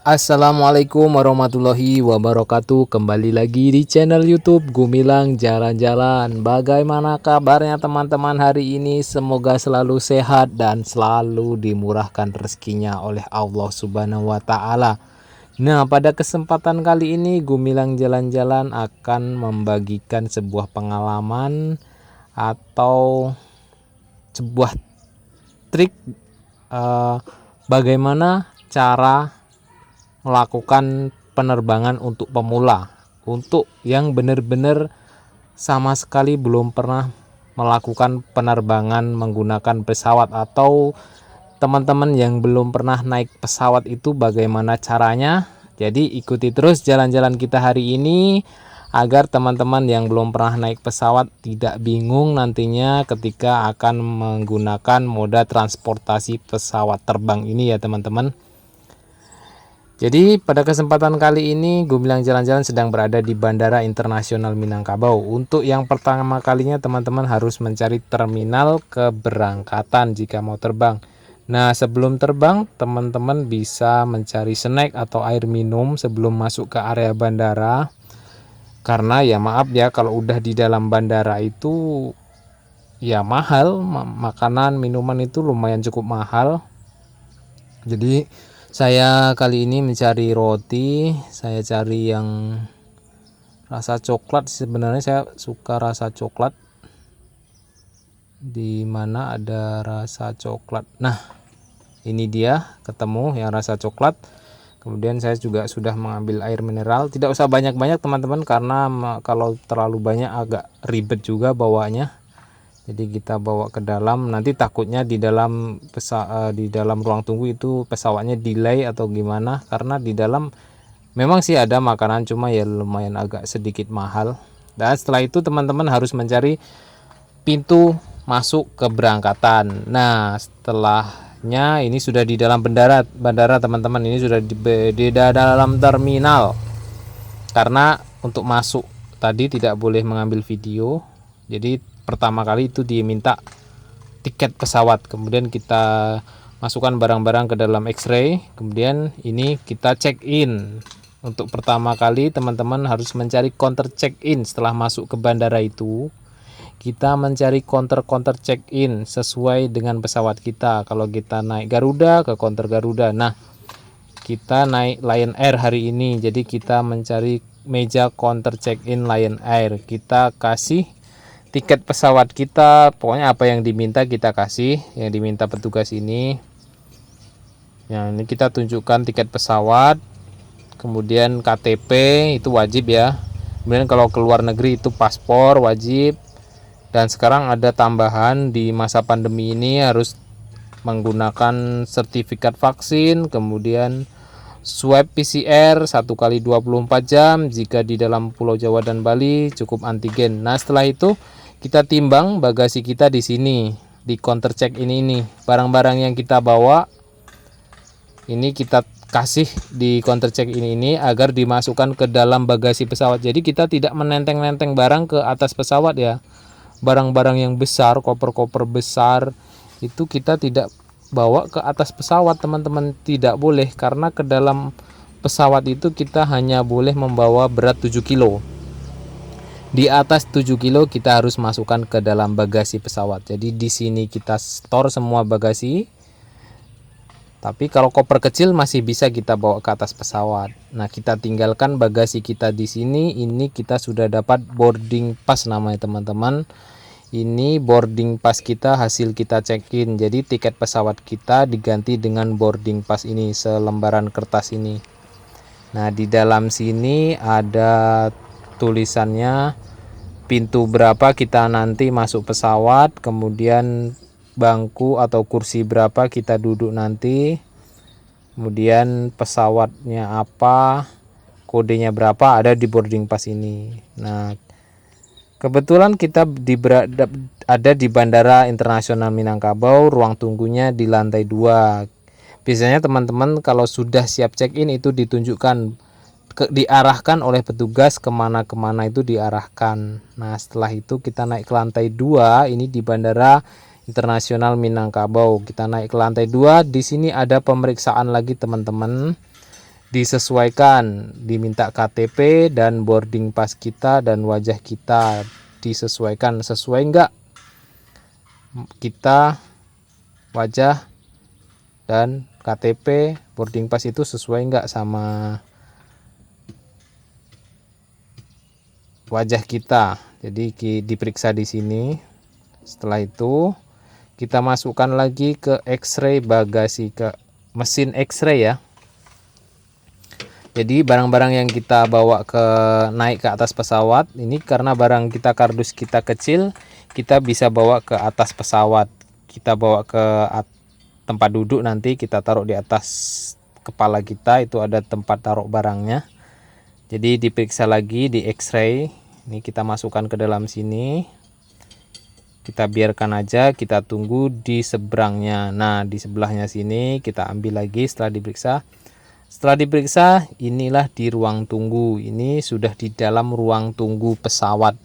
Assalamualaikum warahmatullahi wabarakatuh. Kembali lagi di channel YouTube Gumilang Jalan-Jalan. Bagaimana kabarnya teman-teman hari ini? Semoga selalu sehat dan selalu dimurahkan rezekinya oleh Allah Subhanahu wa taala. Nah, pada kesempatan kali ini Gumilang Jalan-Jalan akan membagikan sebuah pengalaman atau sebuah trik bagaimana cara melakukan penerbangan untuk pemula, untuk yang benar-benar sama sekali belum pernah melakukan penerbangan menggunakan pesawat, atau teman-teman yang belum pernah naik pesawat itu bagaimana caranya. Jadi ikuti terus jalan-jalan kita hari ini agar teman-teman yang belum pernah naik pesawat tidak bingung nantinya ketika akan menggunakan moda transportasi pesawat terbang ini ya teman-teman. Jadi pada kesempatan kali ini Gumilang Jalan-Jalan sedang berada di Bandara Internasional Minangkabau. Untuk yang pertama kalinya teman-teman harus mencari terminal keberangkatan jika mau terbang. Nah, sebelum terbang teman-teman bisa mencari snack atau air minum sebelum masuk ke area bandara. Karena ya maaf ya, kalau udah di dalam bandara itu ya mahal, makanan minuman itu lumayan cukup mahal. Jadi saya kali ini mencari roti, saya cari yang rasa coklat. Sebenarnya saya suka rasa coklat, di mana ada rasa coklat. Nah, ini dia ketemu yang rasa coklat. Kemudian saya juga sudah mengambil air mineral, tidak usah banyak-banyak teman-teman, karena kalau terlalu banyak agak ribet juga bawanya. Jadi kita bawa ke dalam, nanti takutnya di dalam ruang tunggu itu pesawatnya delay atau gimana, karena di dalam memang sih ada makanan, cuma ya lumayan agak sedikit mahal. Dan setelah itu teman-teman harus mencari pintu masuk keberangkatan. Nah, setelahnya ini sudah di dalam bandara teman-teman, ini sudah di dalam terminal. Karena untuk masuk tadi tidak boleh mengambil video, jadi pertama kali itu diminta tiket pesawat, kemudian kita masukkan barang-barang ke dalam X-ray, kemudian ini kita check in. Untuk pertama kali teman-teman harus mencari counter check in. Setelah masuk ke bandara itu kita mencari counter check in sesuai dengan pesawat kita. Kalau kita naik Garuda, ke counter Garuda. Nah, kita naik Lion Air hari ini, jadi kita mencari meja counter check in Lion Air. Kita kasih tiket pesawat kita, pokoknya apa yang diminta kita kasih, yang diminta petugas ini. Nah, ini kita tunjukkan tiket pesawat, kemudian KTP itu wajib ya. Kemudian kalau keluar negeri itu paspor wajib. Dan sekarang ada tambahan di masa pandemi ini harus menggunakan sertifikat vaksin, kemudian swab PCR 1 kali 24 jam jika di dalam Pulau Jawa dan Bali, cukup antigen. Nah, setelah itu kita timbang bagasi kita di sini, di counter check ini. Barang-barang yang kita bawa ini kita kasih di counter check ini agar dimasukkan ke dalam bagasi pesawat. Jadi kita tidak menenteng-nenteng barang ke atas pesawat ya. Barang-barang yang besar, koper-koper besar itu kita tidak bawa ke atas pesawat teman-teman, tidak boleh, karena ke dalam pesawat itu kita hanya boleh membawa berat 7 kilo. Di atas 7 kilo kita harus masukkan ke dalam bagasi pesawat. Jadi di sini kita store semua bagasi. Tapi kalau koper kecil masih bisa kita bawa ke atas pesawat. Nah, kita tinggalkan bagasi kita di sini. Ini kita sudah dapat boarding pass namanya teman-teman. Ini boarding pass kita, hasil kita check-in. Jadi tiket pesawat kita diganti dengan boarding pass ini, selembaran kertas ini. Nah, di dalam sini ada tulisannya pintu berapa kita nanti masuk pesawat, kemudian bangku atau kursi berapa kita duduk nanti, kemudian pesawatnya apa, kodenya berapa, ada di boarding pass ini. Nah, kebetulan kita ada di Bandara Internasional Minangkabau, ruang tunggunya di lantai 2. Biasanya teman-teman kalau sudah siap check-in itu ditunjukkan, diarahkan oleh petugas kemana-kemana itu diarahkan. Nah, setelah itu kita naik ke lantai 2, ini di Bandara Internasional Minangkabau. Kita naik ke lantai 2, di sini ada pemeriksaan lagi teman-teman. disesuaikan, diminta KTP dan boarding pass kita dan wajah kita disesuaikan. Sesuai enggak kita wajah dan KTP boarding pass itu sesuai enggak sama wajah kita. Jadi diperiksa di sini. Setelah itu kita masukkan lagi ke X-ray bagasi, ke mesin X-ray ya. Jadi barang-barang yang kita bawa naik ke atas pesawat ini, karena barang kita, kardus kita kecil, kita bisa bawa ke atas pesawat. Kita bawa ke tempat duduk, nanti kita taruh di atas kepala kita, itu ada tempat taruh barangnya. Jadi diperiksa lagi di X-ray. Ini kita masukkan ke dalam sini. Kita biarkan aja, kita tunggu di seberangnya. Nah, di sebelahnya sini kita ambil lagi setelah diperiksa. Setelah diperiksa, inilah di ruang tunggu. Ini sudah di dalam ruang tunggu pesawat.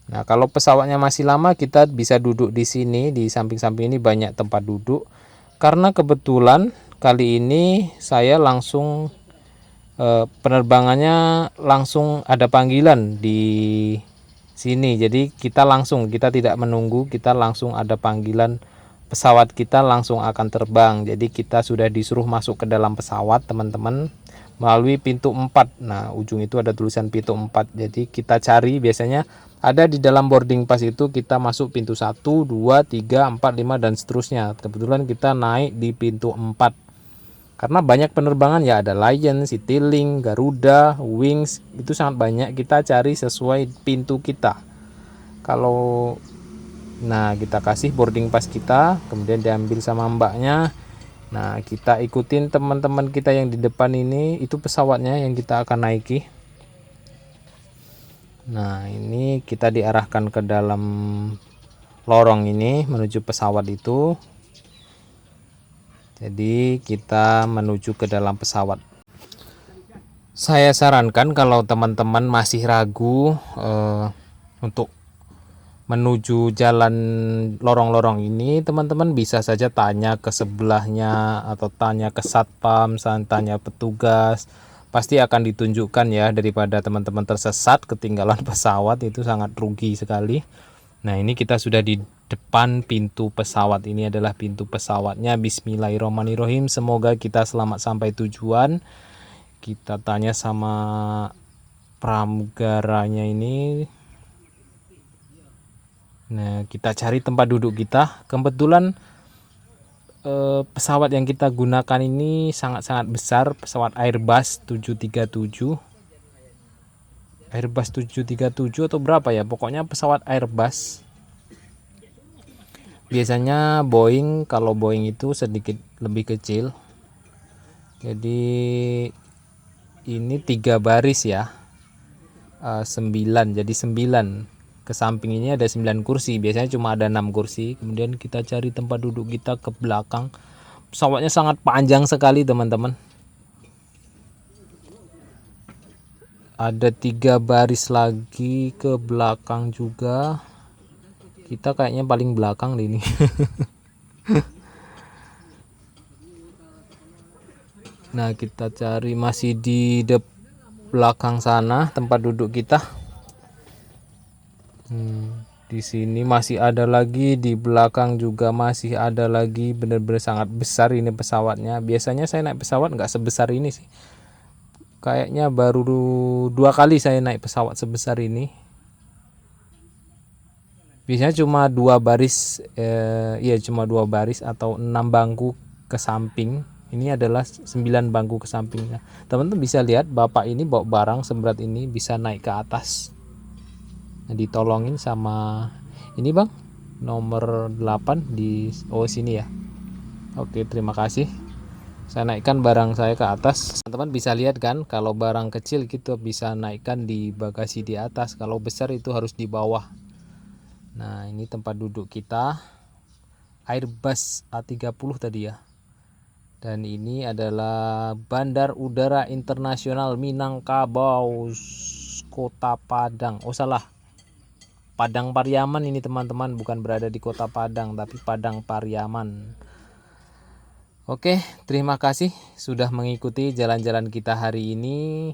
Nah, kalau pesawatnya masih lama, kita bisa duduk di sini. Di samping-samping ini banyak tempat duduk. Karena kebetulan kali ini saya langsung penerbangannya langsung ada panggilan di sini. Jadi kita tidak menunggu, kita langsung ada panggilan, pesawat kita langsung akan terbang. Jadi kita sudah disuruh masuk ke dalam pesawat teman-teman melalui pintu 4. Nah, ujung itu ada tulisan pintu 4. Jadi kita cari, biasanya ada di dalam boarding pass itu, kita masuk pintu 1, 2, 3, 4, 5 dan seterusnya. Kebetulan kita naik di pintu 4. Karena banyak penerbangan ya, ada Lion, Citylink, Garuda, Wings, itu sangat banyak. Kita cari sesuai pintu kita. Nah, kita kasih boarding pass kita, kemudian diambil sama mbaknya. Nah, kita ikutin teman-teman kita yang di depan ini, itu pesawatnya yang kita akan naiki. Nah, ini kita diarahkan ke dalam lorong ini menuju pesawat itu. Jadi kita menuju ke dalam pesawat. Saya sarankan kalau teman-teman masih ragu untuk menuju jalan lorong-lorong ini, teman-teman bisa saja tanya ke sebelahnya atau tanya ke satpam, tanya petugas. Pasti akan ditunjukkan ya, daripada teman-teman tersesat ketinggalan pesawat, itu sangat rugi sekali. Nah, ini kita sudah di depan pintu pesawat. Ini adalah pintu pesawatnya. Bismillahirrahmanirrahim. Semoga kita selamat sampai tujuan. Kita tanya sama pramugaranya ini. Nah, kita cari tempat duduk kita. Kebetulan pesawat yang kita gunakan ini sangat-sangat besar, pesawat Airbus 737. Airbus 737 atau berapa ya? Pokoknya pesawat Airbus. Biasanya Boeing, kalau Boeing itu sedikit lebih kecil. Jadi ini 3 baris ya. 9, jadi 9. Ke samping ini ada 9 kursi, biasanya cuma ada 6 kursi. Kemudian kita cari tempat duduk kita ke belakang. Pesawatnya sangat panjang sekali teman-teman. Ada 3 baris lagi ke belakang juga. Kita kayaknya paling belakang di ini. Nah, kita cari masih di belakang sana tempat duduk kita. Di sini masih ada lagi, di belakang juga masih ada lagi. Benar-benar sangat besar ini pesawatnya. Biasanya saya naik pesawat nggak sebesar ini sih. Kayaknya baru 2 kali saya naik pesawat sebesar ini. Biasanya cuma 2 baris, cuma 2 baris atau 6 bangku ke samping. Ini adalah 9 bangku ke sampingnya. Teman-teman bisa lihat bapak ini bawa barang seberat ini bisa naik ke atas. Nah, ditolongin sama ini bang, nomor 8 di sini ya. Oke, terima kasih. Saya naikkan barang saya ke atas. Teman-teman bisa lihat kan, kalau barang kecil kita bisa naikkan di bagasi di atas, kalau besar itu harus di bawah. Nah, ini tempat duduk kita, Airbus A330 tadi ya. Dan ini adalah Bandar Udara Internasional Minangkabau, Kota Padang. Oh salah, Padang Pariaman ini teman-teman, bukan berada di Kota Padang tapi Padang Pariaman. Oke, terima kasih sudah mengikuti jalan-jalan kita hari ini.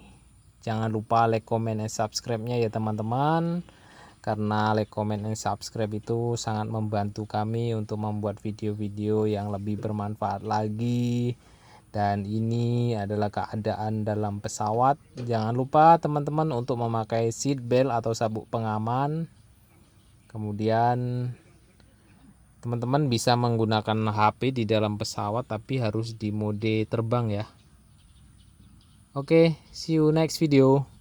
Jangan lupa like, comment, dan subscribe-nya ya teman-teman. Karena like, comment, dan subscribe itu sangat membantu kami untuk membuat video-video yang lebih bermanfaat lagi. Dan ini adalah keadaan dalam pesawat. Jangan lupa teman-teman untuk memakai seat belt atau sabuk pengaman. Kemudian teman-teman bisa menggunakan HP di dalam pesawat, tapi harus di mode terbang ya. Oke, see you next video.